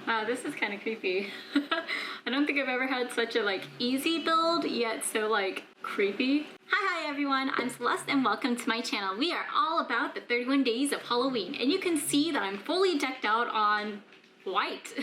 Wow, this is kind of creepy. I don't think I've ever had such a like easy build yet so like creepy. Hi everyone, I'm Celeste and welcome to my channel. We are all about the 31 days of Halloween and you can see that I'm fully decked out on white.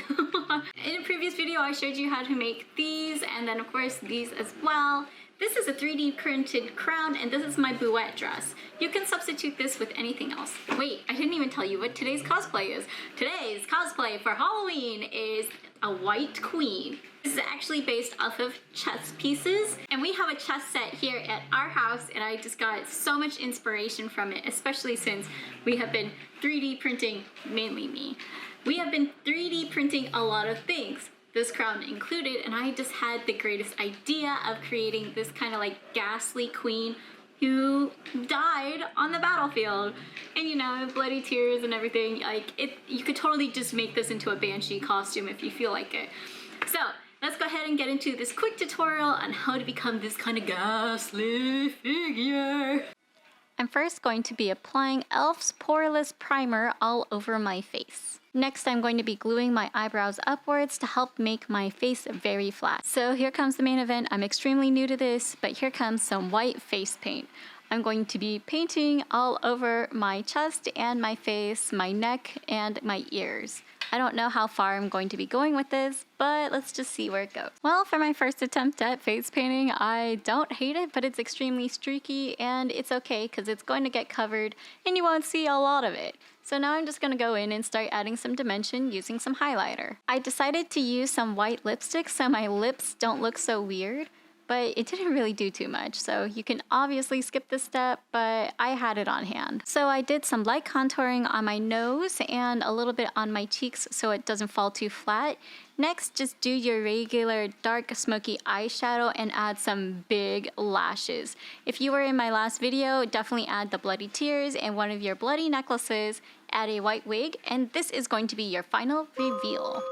In a previous video I showed you how to make these and then of course these as well. This is a 3D printed crown and this is my bouette dress. You can substitute this with anything else. Wait, I didn't even tell you what today's cosplay is. Today's cosplay for Halloween is a white queen. This is actually based off of chess pieces and we have a chess set here at our house and I just got so much inspiration from it, especially since we have been 3D printing, mainly me. We have been 3D printing a lot of things, this crown included, and I just had the greatest idea of creating this kind of like ghastly queen who died on the battlefield. And you know, bloody tears and everything, like you could totally just make this into a banshee costume if you feel like it. So let's go ahead and get into this quick tutorial on how to become this kind of ghastly figure. I'm first going to be applying e.l.f.'s poreless primer all over my face. Next, I'm going to be gluing my eyebrows upwards to help make my face very flat. So here comes the main event. I'm extremely new to this, but here comes some white face paint. I'm going to be painting all over my chest and my face, my neck, and my ears. I don't know how far I'm going to be going with this, but let's just see where it goes. Well, for my first attempt at face painting, I don't hate it, but it's extremely streaky, and it's okay because it's going to get covered and you won't see a lot of it. So now I'm just going to go in and start adding some dimension using some highlighter. I decided to use some white lipstick so my lips don't look so weird, but it didn't really do too much. So you can obviously skip this step, but I had it on hand. So I did some light contouring on my nose and a little bit on my cheeks so it doesn't fall too flat. Next, just do your regular dark smoky eyeshadow and add some big lashes. If you were in my last video, definitely add the bloody tears and one of your bloody necklaces, add a white wig, and this is going to be your final reveal.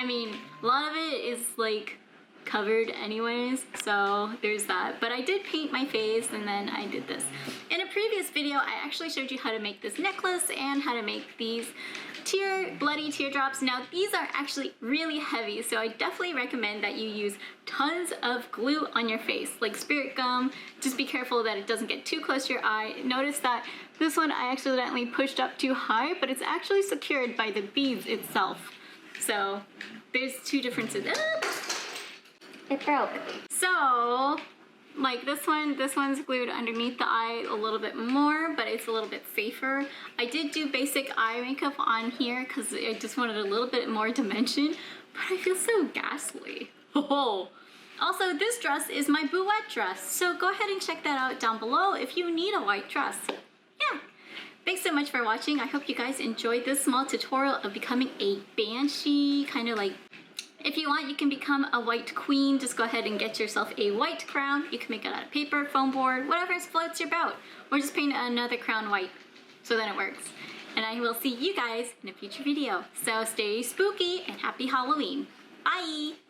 I mean, a lot of it is like covered anyways, so there's that. But I did paint my face and then I did this. In a previous video, I actually showed you how to make this necklace and how to make these bloody teardrops. Now these are actually really heavy, so I definitely recommend that you use tons of glue on your face, like spirit gum. Just be careful that it doesn't get too close to your eye. Notice that this one I accidentally pushed up too high, but it's actually secured by the beads itself. So there's two differences. It broke. So like this one's glued underneath the eye a little bit more, but it's a little bit safer. I did do basic eye makeup on here because I just wanted a little bit more dimension, but I feel so ghastly. Oh. Also, this dress is my bouette dress, so go ahead and check that out down below if you need a white dress. Yeah. Thanks so much for watching. I hope you guys enjoyed this small tutorial of becoming a banshee, kind of like, if you want, you can become a white queen. Just go ahead and get yourself a white crown. You can make it out of paper, foam board, whatever floats your boat. Or just paint another crown white, so then it works. And I will see you guys in a future video. So stay spooky and happy Halloween. Bye!